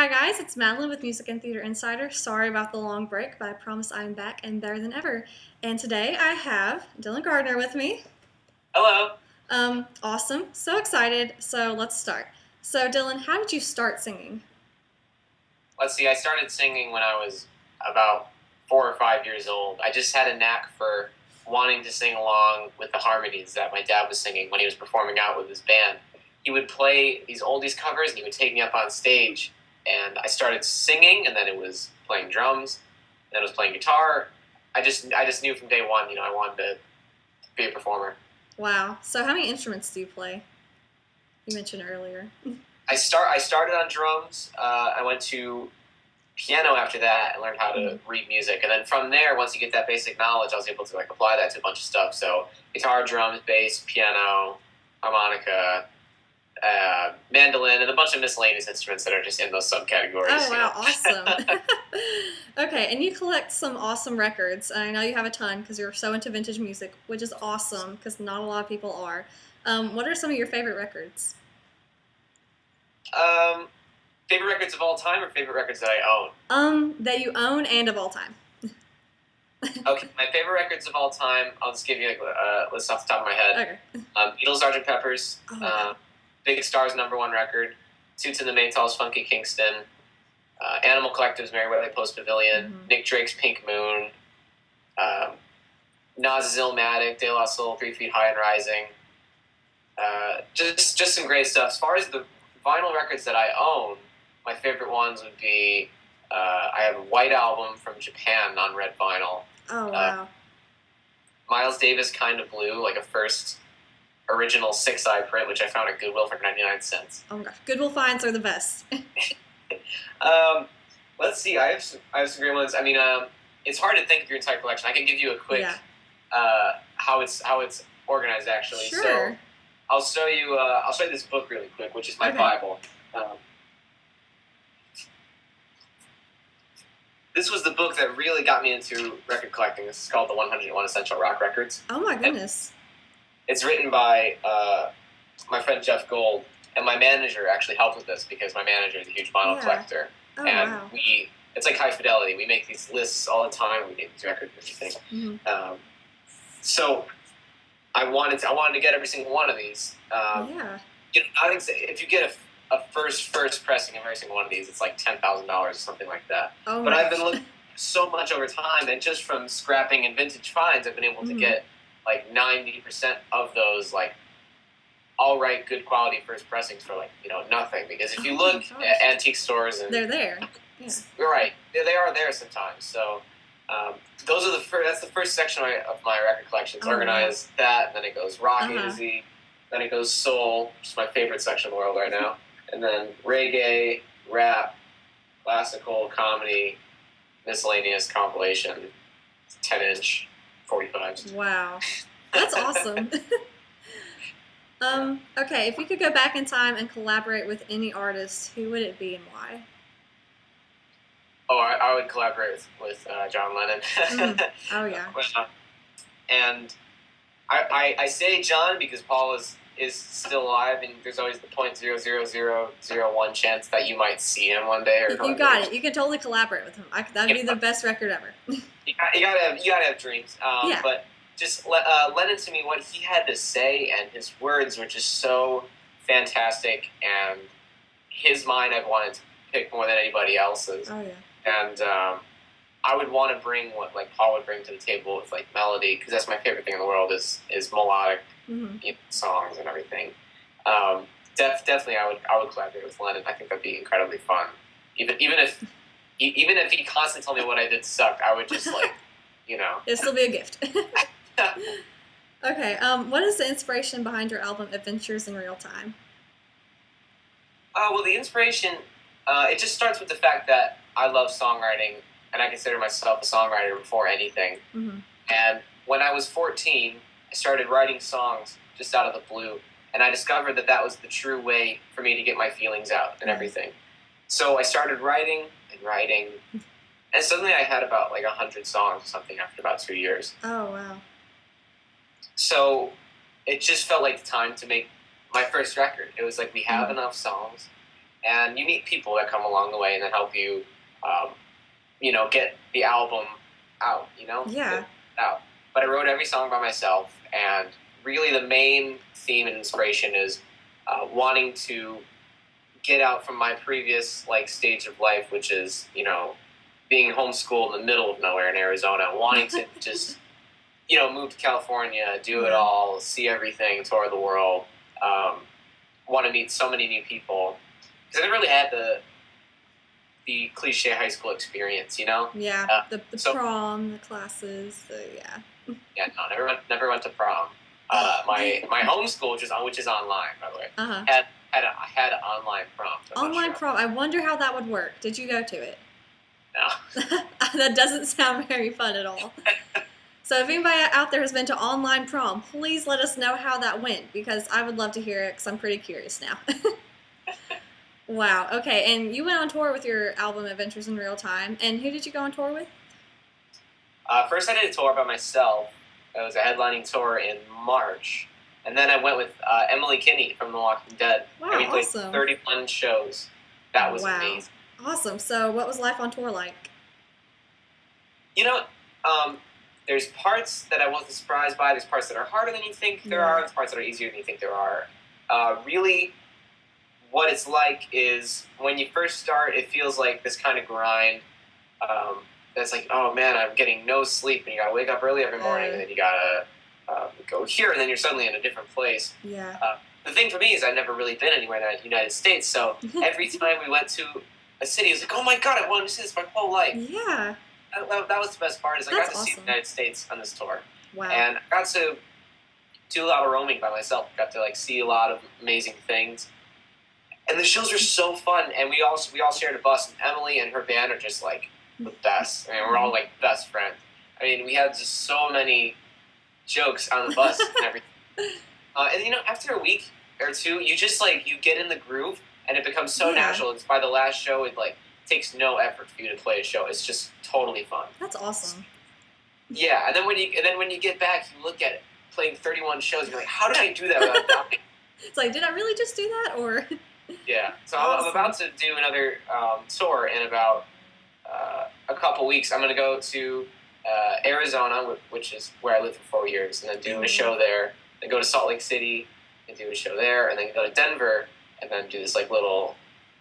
Hi guys, it's Madeline with Music and Theater Insider. Sorry about the long break, but I promise I'm back and better than ever. And today I have Dylan Gardner with me. Hello. Awesome. So excited. So let's start. So Dylan, how did you start singing? Let's see, I started singing when I was about 4 or 5 years old. I just had a knack for wanting to sing along with the harmonies that my dad was singing when he was performing out with his band. He would play these oldies covers and he would take me up on stage, and I started singing, and then it was playing drums, and then it was playing guitar. I just knew from day one, I wanted to be a performer. Wow. So how many instruments do you play? You mentioned earlier. I started on drums. I went to piano after that and learned how to read music. And then from there, once you get that basic knowledge, I was able to apply that to a bunch of stuff. So guitar, drums, bass, piano, harmonica, mandolin, and a bunch of miscellaneous instruments that are just in those subcategories. Oh wow, awesome. Okay, and you collect some awesome records. I know you have a ton because you're so into vintage music, which is awesome because not a lot of people are. What are some of your favorite records? Favorite records of all time or favorite records that I own? That you own and of all time. Okay, my favorite records of all time, I'll just give you a list off the top of my head. Okay. Beatles, Sgt. Pepper's, Oh, wow. Big Star's #1 record, Toots and the Maytals' Funky Kingston, Animal Collective's Merriweather Post Pavilion, Nick Drake's Pink Moon, Nas's Illmatic, De La Soul, 3 Feet High and Rising. Just some great stuff. As far as the vinyl records that I own, my favorite ones would be I have a White Album from Japan on red vinyl. Oh, wow. Miles Davis Kind of Blue, like a first original 6-eye print, which I found at Goodwill for 99 cents. Oh my gosh, Goodwill finds are the best. Let's see, I have some great ones. I mean, it's hard to think of your entire collection. I can give you a quick how it's organized actually. Sure. So I'll show you this book really quick, which is my Bible. This was the book that really got me into record collecting. This is called The 101 Essential Rock Records. Oh my goodness. And it's written by my friend Jeff Gold, and my manager actually helped with this because my manager is a huge vinyl collector. Oh, and wow. It's like high fidelity. We make these lists all the time. We make these records and everything. So I wanted to get every single one of these. If you get a first pressing of every single one of these, it's like $10,000 or something like that. Oh but I've been looking so much over time, and just from scrapping and vintage finds, I've been able to get like 90% of those all right, good quality first pressings for nothing. Because if you look at antique stores, and they're there. Yeah. You're right, they are there sometimes. So those are that's the first section of my record collection. It's organized that, and then it goes rock A to Z, then it goes soul, which is my favorite section of the world right now, and then reggae, rap, classical, comedy, miscellaneous, compilation, 10-inch, 45s. Wow, that's awesome. Okay, if you could go back in time and collaborate with any artist, who would it be and why? Oh, I would collaborate with John Lennon. Oh, yeah. And I say John because Paul is still alive, and there's always the 0.00001 chance that you might see him one day. You got it. You can totally collaborate with him. That'd be the best record ever. You gotta have dreams. But just Lennon, to me, what he had to say and his words were just so fantastic, and his mind I've wanted to pick more than anybody else's. Oh, yeah. And I would want to bring what Paul would bring to the table with melody, because that's my favorite thing in the world is melodic songs and everything. Definitely, I would collaborate with Lennon. I think that'd be incredibly fun. Even if he constantly told me what I did sucked, I would just It'd still be a gift. Okay. What is the inspiration behind your album Adventures in Real Time? Well, the inspiration it just starts with the fact that I love songwriting, and I consider myself a songwriter before anything. And when I was 14, I started writing songs just out of the blue, and I discovered that was the true way for me to get my feelings out and everything. So I started writing, and suddenly I had about 100 songs or something after about 2 years. Oh, wow. So it just felt like the time to make my first record. It was we have enough songs, and you meet people that come along the way and that help you, um, get the album out. Get Yeah. it out. But I wrote every song by myself, and really the main theme and inspiration is wanting to get out from my previous stage of life, which is being homeschooled in the middle of nowhere in Arizona, wanting to just move to California, do it Yeah. all, see everything, tour the world, um, want to meet so many new people because I never really had the cliche high school experience. Yeah. The So prom, the classes, yeah. yeah, no, never went to prom. My homeschool, which is online, by the way, Uh-huh. had an online prom. So Online prom. I wonder how that would work. Did you go to it? No. That doesn't sound very fun at all. So if anybody out there has been to online prom, please let us know how that went because I would love to hear it because I'm pretty curious now. Wow. Okay. And you went on tour with your album Adventures in Real Time. And who did you go on tour with? First, I did a tour by myself. It was a headlining tour in March, and then I went with Emily Kinney from The Walking Dead. Wow, and we played awesome. 31 shows. That was Wow. amazing. Awesome. So what was life on tour like? You know, there's parts that I wasn't surprised by. There's parts that are harder than you think there Yeah. are. There's parts that are easier than you think there are. Really, what it's like is when you first start, it feels like this kind of grind. That's like, oh man, I'm getting no sleep, and you gotta wake up early every morning, and then you gotta go here, and then you're suddenly in a different place. Yeah. The thing for me is I've never really been anywhere in the United States, so every time we went to a city, it was like, oh my god, I wanted to see this my whole life. Yeah. That was the best part, is I That's got to see the awesome. United States on this tour. Wow. And I got to do a lot of roaming by myself. Got to see a lot of amazing things. And the shows are so fun, and we all shared a bus, and Emily and her band are just the best. I mean, we're all best friends. I mean, we had just so many jokes on the bus and everything. And after a week or two, you just you get in the groove, and it becomes so Yeah. natural. It's by the last show, it takes no effort for you to play a show. It's just totally fun. That's awesome. Yeah, and then when you get back, you look at it playing 31 shows. You're like, how did I do that without dying? It's like, did I really just do that, or? Yeah. So Awesome. I'm about to do another tour in about a couple weeks. I'm going to go to Arizona, which is where I lived for 4 years, and then do a show there. Then go to Salt Lake City and do a show there, and then go to Denver and then do this little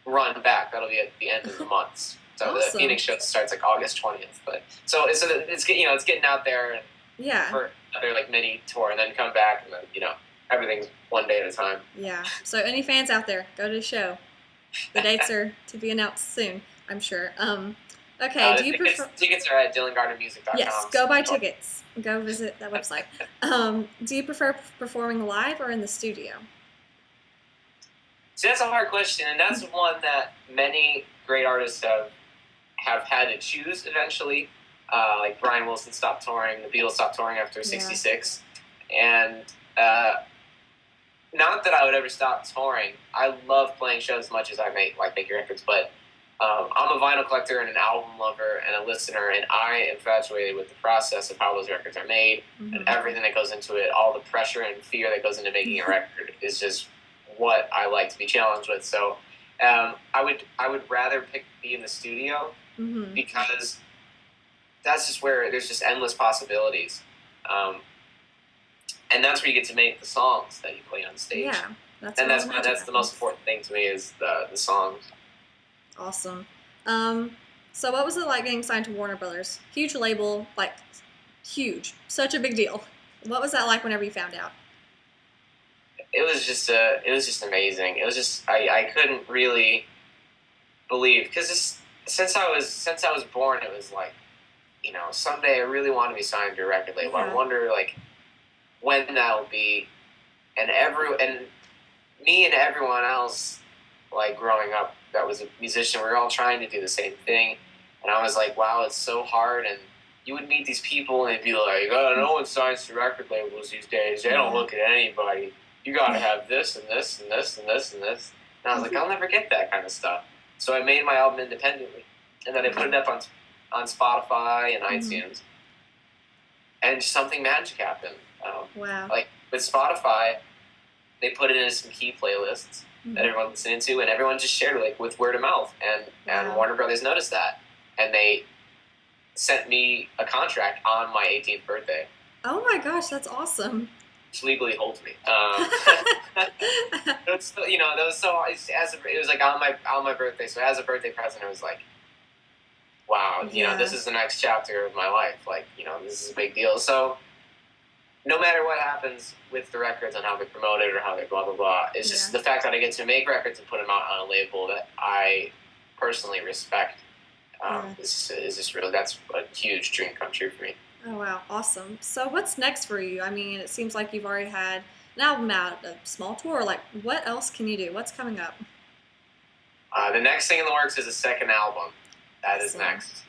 run back. That'll be at the end of the month. So Awesome. the Phoenix show starts August 20th. But it's getting out there and Yeah. for another mini tour, and then come back, and then everything's one day at a time. Yeah. So any fans out there, go to the show. The dates are to be announced soon, I'm sure. Okay. Do you prefer? Tickets are at DylanGardnerMusic.com. Yes. Go buy tickets. Go visit that website. Do you prefer performing live or in the studio? See, that's a hard question, and that's one that many great artists have had to choose eventually. Like Brian Wilson stopped touring, the Beatles stopped touring after '66, and not that I would ever stop touring. I love playing shows as much as I make records, but I'm a vinyl collector and an album lover and a listener, and I am infatuated with the process of how those records are made and everything that goes into it. All the pressure and fear that goes into making a record is just what I like to be challenged with. So I would rather be in the studio because that's just where there's just endless possibilities. And that's where you get to make the songs that you play on stage. Yeah, that's the most important thing to me is the songs. Awesome. So what was it like getting signed to Warner Brothers? Huge label, huge, such a big deal. What was that like whenever you found out? It was just amazing. It was just I couldn't really believe, because since I was born, it was someday I really want to be signed to a record label. Yeah. I wonder when that'll be, and me and everyone else growing up that was a musician, we were all trying to do the same thing, and I was like, wow, it's so hard. And you would meet these people and they'd be like, oh, no one signs to record labels these days. They don't look at anybody. You got to have this and this and this and this and this. And I was like, I'll never get that kind of stuff. So I made my album independently, and then I put it up on Spotify and iTunes, and something magic happened. Wow. With Spotify, they put it into some key playlists, that everyone listened to, and everyone just shared like with word of mouth, and Wow. Warner Brothers noticed that, and they sent me a contract on my 18th birthday, Oh my gosh, that's awesome. which legally holds me. That's, that was so it was like on my birthday, so as a birthday present, it was like, wow, Yeah. this is the next chapter of my life. Like, this is a big deal. So no matter what happens with the records and how they promote it or how they blah blah blah, it's just Yeah. the fact that I get to make records and put them out on a label that I personally respect. Yeah. Is just really, that's a huge dream come true for me. Oh wow, awesome. So what's next for you? I mean, it seems like you've already had an album out, a small tour. Like, what else can you do? What's coming up? The next thing in the works is a second album. That is Awesome. next.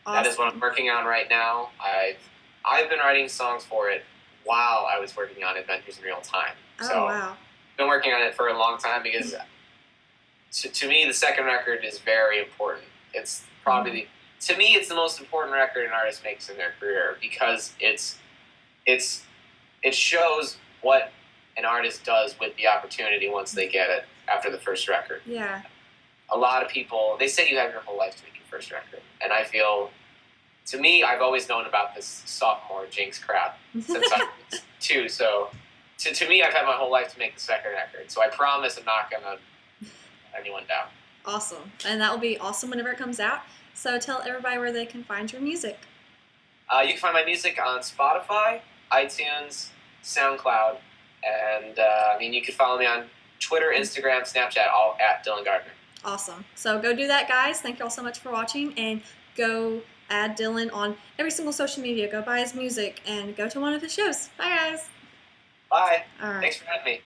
That is what I'm Awesome. working on right now. I've been writing songs for it while I was working on Adventures in Real Time. Oh So wow. I've been working on it for a long time because to me the second record is very important. It's probably to me it's the most important record an artist makes in their career because it's it shows what an artist does with the opportunity once they get it after the first record. Yeah. A lot of people, they say you have your whole life to make your first record, and I feel, to me, I've always known about this sophomore jinx crap since I was 2. So to me, I've had my whole life to make the second record. So I promise I'm not gonna let anyone down. Awesome. And that will be awesome whenever it comes out. So tell everybody where they can find your music. You can find my music on Spotify, iTunes, SoundCloud, and you can follow me on Twitter, Instagram, Snapchat, all at Dylan Gardner. Awesome. So go do that, guys. Thank you all so much for watching, and go add Dylan on every single social media. Go buy his music and go to one of his shows. Bye, guys. Bye. All right. Thanks for having me.